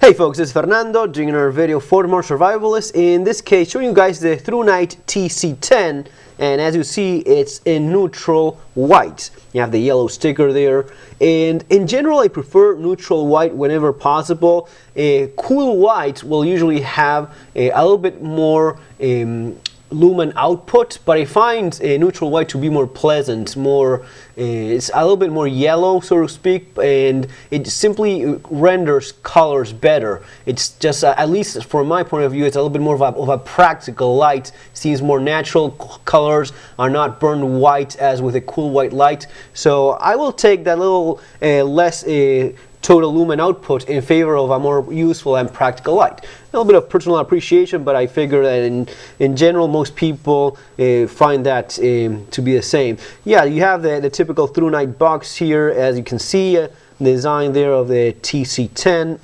Hey folks, it's Fernando doing another video for more survivalists. In this case, showing you guys the Thrunite TC10, and as you see, it's in neutral white. You have the yellow sticker there, and in general, I prefer neutral white whenever possible. Cool white will usually have a little bit more lumen output, but I find neutral white to be more pleasant, it's a little bit more yellow, so to speak, and it simply renders colors better. It's just, at least from my point of view, it's a little bit more of a practical light. Seems more natural. Colors are not burned white as with a cool white light, so I will take that little less total lumen output in favor of a more useful and practical light. A little bit of personal appreciation, but I figure that in general most people find that to be the same. Yeah, you have the typical Thrunite box here, as you can see, the design there of the TC10.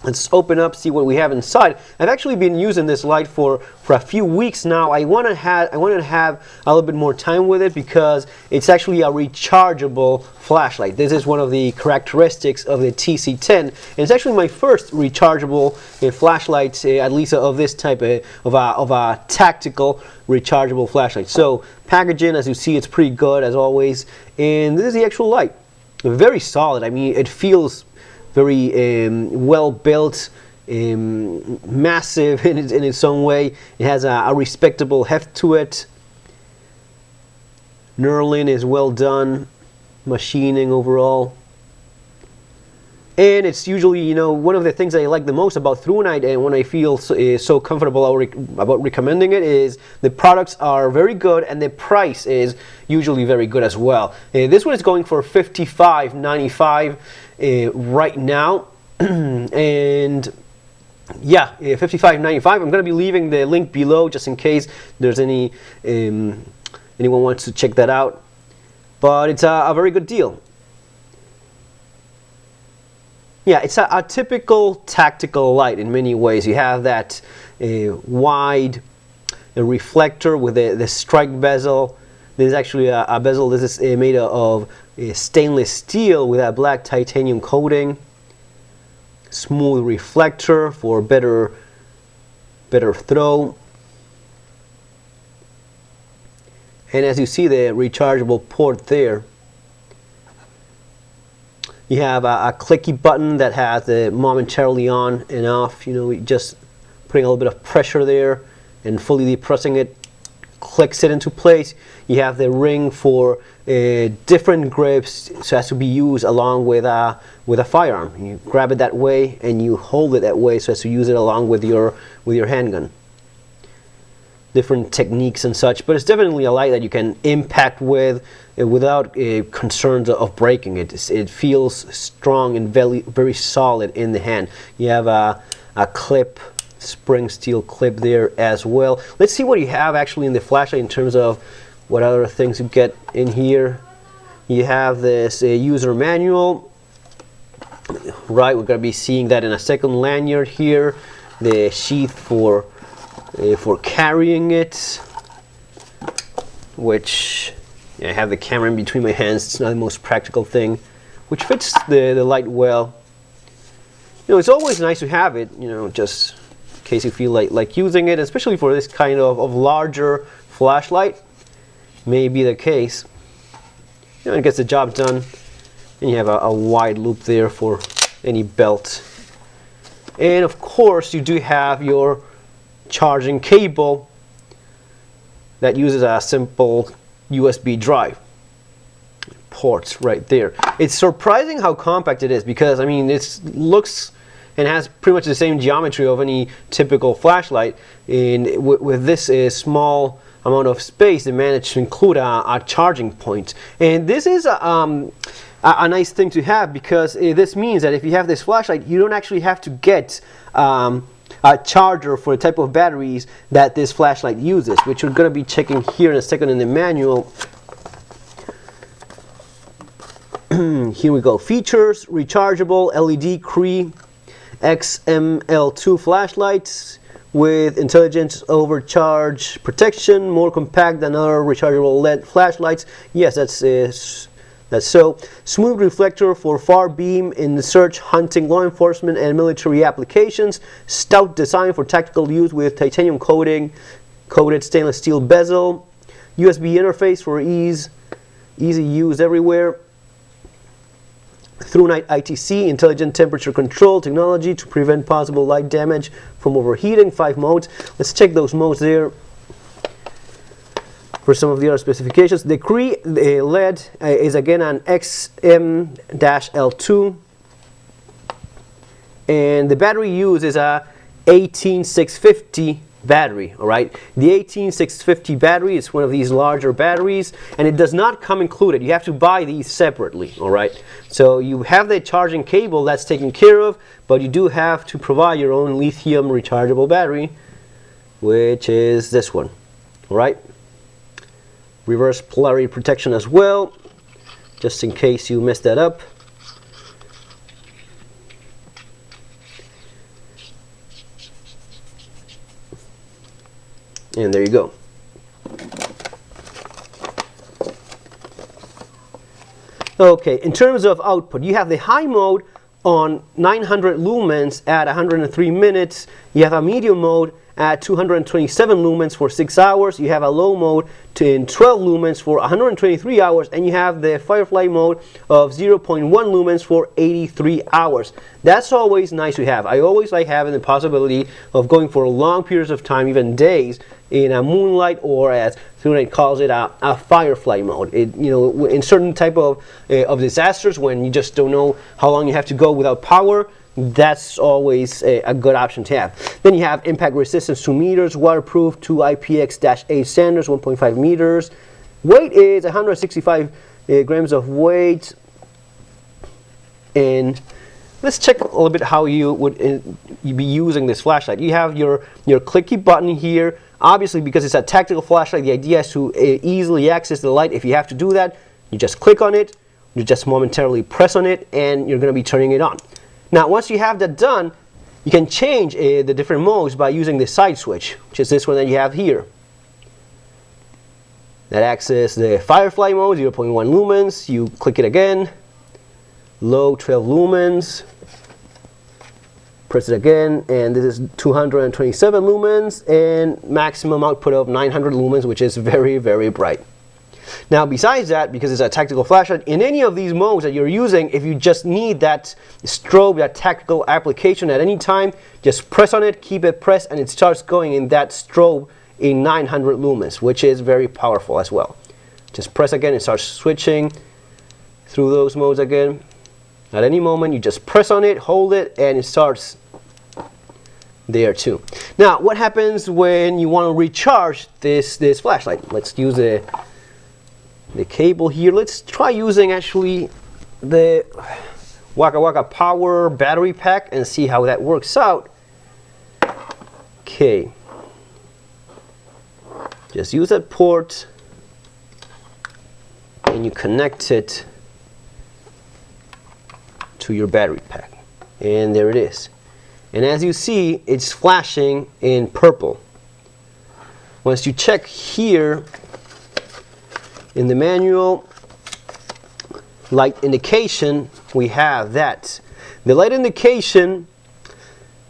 Let's open up, see what we have inside. I've actually been using this light for a few weeks now. I wanted to have a little bit more time with it because it's actually a rechargeable flashlight. This is one of the characteristics of the TC10. And it's actually my first rechargeable flashlight, at least of this type of a tactical rechargeable flashlight. So packaging, as you see, it's pretty good as always. And this is the actual light. Very solid. I mean, it feels very well built, massive in its own way. It has a respectable heft to it. Knurling is well done, machining overall. And it's usually, you know, one of the things I like the most about Thrunite, and when I feel so comfortable about recommending it, is the products are very good and the price is usually very good as well. This one is going for $55.95 right now, and yeah, $55.95. I'm going to be leaving the link below just in case there's anyone wants to check that out. But it's a very good deal. Yeah, it's a typical tactical light in many ways. You have that wide reflector with the strike bezel. This is actually a bezel. This is made of stainless steel with a black titanium coating. Smooth reflector for better throw. And as you see, the rechargeable port there. You have a clicky button that has the momentarily on and off. You know, just putting a little bit of pressure there and fully depressing it clicks it into place. You have the ring for different grips, so it has to be used along with a firearm. You grab it that way and you hold it that way, so as to use it along with your handgun. Different techniques and such, but it's definitely a light that you can impact with without concerns of breaking it. It feels strong and very solid in the hand. You have a clip, spring steel clip there as well. Let's see what you have actually in the flashlight in terms of what other things you get in here. You have this user manual. Right, we're going to be seeing that in a second. Lanyard here, the sheath for carrying it, which I have the camera in between my hands. It's not the most practical thing, which fits the light well. You know, it's always nice to have it, you know, just in case you feel like using it, especially for this kind of larger flashlight. May be the case. You know, it gets the job done. And you have a wide loop there for any belt. And of course, you do have your charging cable that uses a simple USB drive. Ports right there. It's surprising how compact it is, because I mean it looks and has pretty much the same geometry of any typical flashlight, and with this small amount of space they managed to include a charging point. And this is a nice thing to have, because this means that if you have this flashlight, you don't actually have to get a charger for the type of batteries that this flashlight uses, which we're going to be checking here in a second in the manual. Here we go. Features: rechargeable LED Cree XML2 flashlights with intelligent overcharge protection, more compact than other rechargeable LED flashlights. Yes, that's That's so. Smooth reflector for far beam in the search, hunting, law enforcement, and military applications. Stout design for tactical use with titanium coated stainless steel bezel. USB interface for easy use everywhere. Thrunite ITC, intelligent temperature control technology to prevent possible light damage from overheating. 5 modes. Let's check those modes there for some of the other specifications. The Cree LED is again an XM-L2, and the battery used is a 18650 battery. All right, the 18650 battery is one of these larger batteries, and it does not come included. You have to buy these separately. All right, so you have the charging cable that's taken care of, but you do have to provide your own lithium rechargeable battery, which is this one. All right, reverse polarity protection as well, just in case you mess that up. And there you go. Okay, in terms of output, you have the high mode on 900 lumens at 103 minutes. You have a medium mode at 227 lumens for 6 hours. You have a low mode in 12 lumens for 123 hours, and you have the Firefly mode of 0.1 lumens for 83 hours. That's always nice to have. I always like having the possibility of going for long periods of time, even days, in a moonlight, or as Thrunite calls it, a Firefly mode. In certain type of disasters, when you just don't know how long you have to go without power, that's always a good option to have. Then you have impact resistance 2 meters, waterproof 2 IPX-8 standards, 1.5 meters. Weight is 165 grams of weight. And let's check a little bit how you would be using this flashlight. You have your clicky button here. Obviously, because it's a tactical flashlight, the idea is to easily access the light. If you have to do that, you just click on it, you just momentarily press on it, and you're going to be turning it on. Now, once you have that done, you can change the different modes by using the side switch, which is this one that you have here. That accesses the Firefly mode, 0.1 lumens. You click it again, low 12 lumens. Press it again, and this is 227 lumens, and maximum output of 900 lumens, which is very, very bright. Now, besides that, because it's a tactical flashlight, in any of these modes that you're using, if you just need that strobe, that tactical application at any time, just press on it, keep it pressed, and it starts going in that strobe in 900 lumens, which is very powerful as well. Just press again, it starts switching through those modes again. At any moment, you just press on it, hold it, and it starts there too. Now, what happens when you want to recharge this flashlight? Let's use the cable here. Let's try using actually the Waka Waka Power battery pack and see how that works out. Okay. Just use that port and you connect it to your battery pack. And there it is. And as you see, it's flashing in purple. Once you check here in the manual, light indication, we have that. The light indication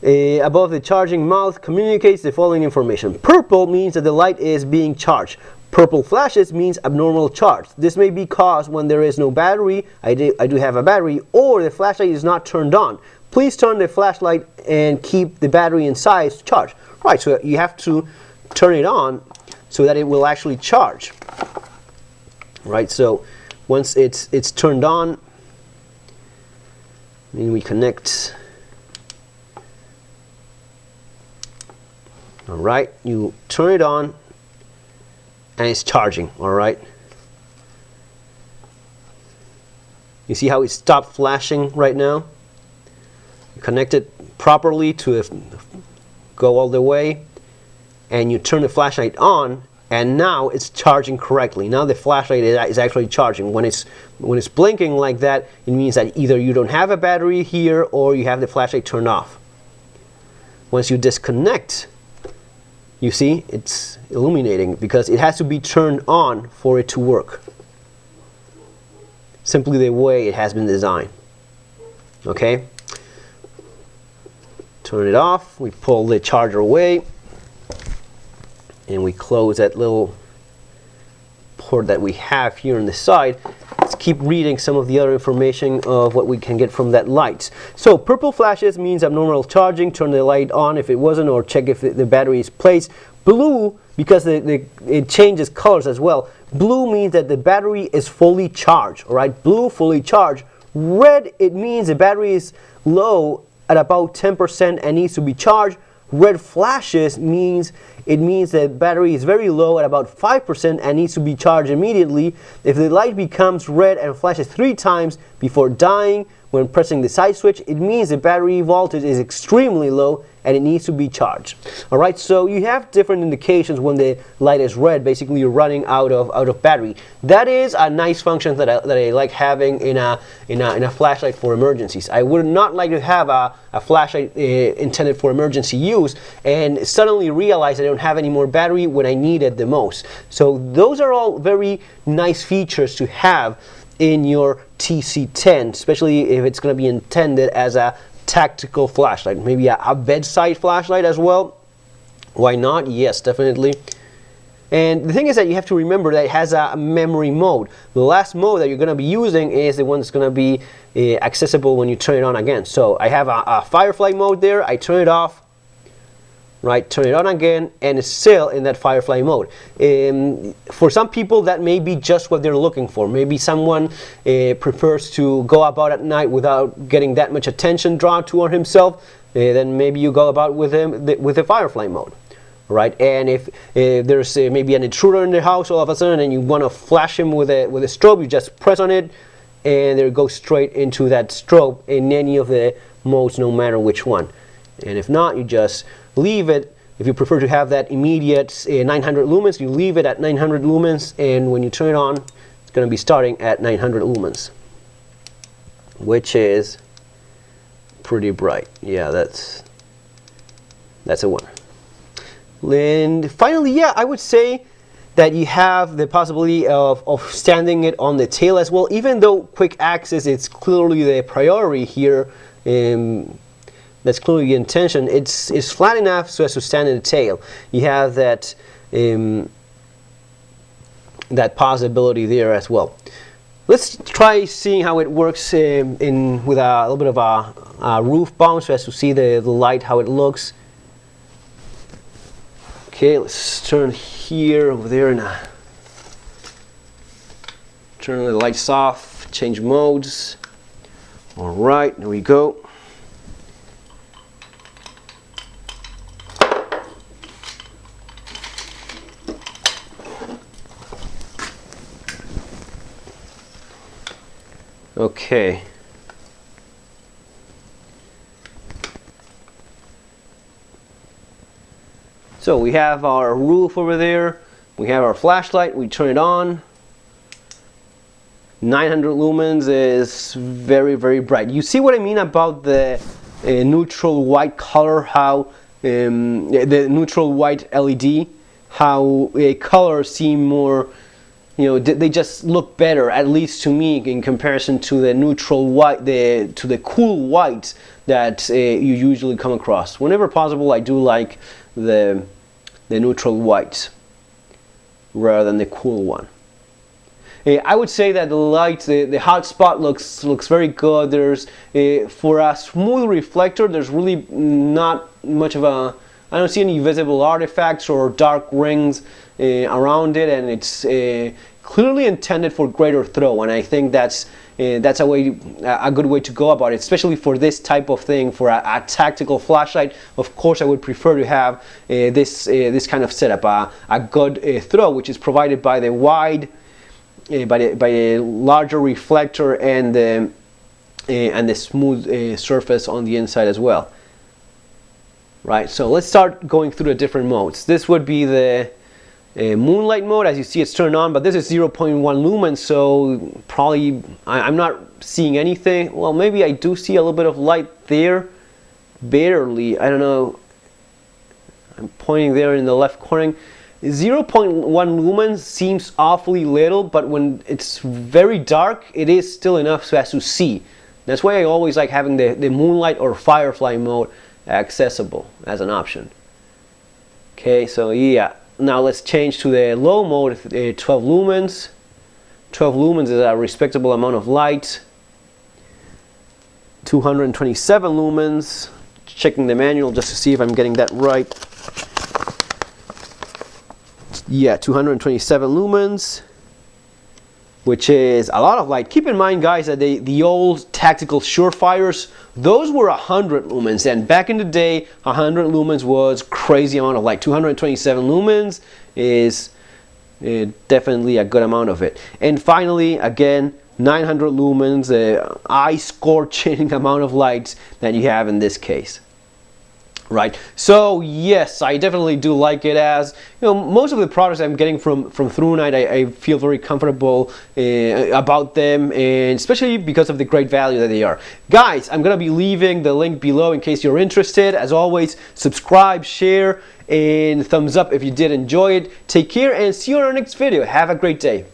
above the charging mouth communicates the following information. Purple means that the light is being charged. Purple flashes means abnormal charge. This may be caused when there is no battery, I do have a battery, or the flashlight is not turned on. Please turn the flashlight and keep the battery inside charged. Right, so you have to turn it on so that it will actually charge. Right, so once it's turned on, then we connect. All right, you turn it on and it's charging. All right, you see how it stopped flashing right now? You connect it properly to go all the way, and you turn the flashlight on, and now it's charging correctly. Now the flashlight is actually charging. When it's blinking like that, it means that either you don't have a battery here or you have the flashlight turned off. Once you disconnect, you see it's illuminating because it has to be turned on for it to work. simply the way it has been designed. Okay, turn it off, we pull the charger away, and we close that little port that we have here on the side. Let's keep reading some of the other information of what we can get from that light. So purple flashes means abnormal charging, turn the light on if it wasn't, or check if the battery is placed. Blue, because it changes colors as well. Blue means that the battery is fully charged, all right? Blue, fully charged. Red, it means the battery is low at about 10% and needs to be charged. Red flashes means that battery is very low at about 5% and needs to be charged immediately. If the light becomes red and flashes 3 times before dying when pressing the side switch, it means the battery voltage is extremely low and it needs to be charged. Alright, so you have different indications when the light is red. Basically, you're running out of battery. That is a nice function that I like having in a flashlight for emergencies. I would not like to have a flashlight intended for emergency use and suddenly realize I don't have any more battery when I need it the most. So those are all very nice features to have in your TC10, especially if it's going to be intended as a tactical flashlight, maybe a bedside flashlight as well. Why not? Yes, definitely. And the thing is that you have to remember that it has a memory mode. The last mode that you're going to be using is the one that's going to be accessible when you turn it on again. So I have a firefly mode there. I turn it off, right, turn it on again, and it's still in that firefly mode. For some people, that may be just what they're looking for. Maybe someone prefers to go about at night without getting that much attention drawn toward himself. Then maybe you go about with the firefly mode, right? And if there's maybe an intruder in the house all of a sudden, and you want to flash him with a strobe, you just press on it, and it goes straight into that strobe in any of the modes, no matter which one. And if not, you just leave it. If you prefer to have that immediate 900 lumens, you leave it at 900 lumens, and when you turn it on, it's going to be starting at 900 lumens, which is pretty bright. Yeah, that's a one. And finally, yeah, I would say that you have the possibility of standing it on the tail as well. Even though quick access is clearly the priority here, that's clearly the intention. It's flat enough so as to stand in the tail. You have that that possibility there as well. Let's try seeing how it works with a little bit of a roof bounce so as to see the light, how it looks. Okay, let's turn here, over there, and turn the lights off, change modes. All right, there we go. Okay. So we have our roof over there. We have our flashlight. We turn it on. 900 lumens is very, very bright. You see what I mean about the neutral white color, how the neutral white LED, how colors seem more, you know, they just look better, at least to me, in comparison to the neutral white, to the cool white that you usually come across. Whenever possible, I do like the neutral white rather than the cool one. I would say that the light, the hot spot looks very good. There's for a smooth reflector, there's really not much of a, I don't see any visible artifacts or dark rings around it, and it's clearly intended for greater throw, and I think that's a good way to go about it, especially for this type of thing, for a tactical flashlight. Of course, I would prefer to have this kind of setup, a good throw, which is provided by the wide, by a larger reflector and the smooth surface on the inside as well. Right, so let's start going through the different modes. This would be the moonlight mode. As you see, it's turned on, but this is 0.1 lumens, so probably I'm not seeing anything. Well, maybe I do see a little bit of light there, barely. I don't know. I'm pointing there in the left corner. 0.1 lumens seems awfully little, but when it's very dark, it is still enough so as to see. That's why I always like having the moonlight or firefly mode accessible as an option. Okay, so yeah, now let's change to the low mode, 12 lumens. 12 lumens is a respectable amount of light. 227 lumens. Checking the manual just to see if I'm getting that right. Yeah, 227 lumens, which is a lot of light. Keep in mind, guys, that the old tactical Surefires, those were 100 lumens, and back in the day, 100 lumens was crazy amount of light. 227 lumens is definitely a good amount of it. And finally, again, 900 lumens, eye-scorching amount of light that you have in this case. Right, so yes, I definitely do like it. As you know, most of the products I'm getting from Thrunite, I feel very comfortable about them, and especially because of the great value that they are. Guys, I'm gonna be leaving the link below in case you're interested. As always, subscribe, share, and thumbs up if you did enjoy it. Take care and see you on our next video. Have a great day.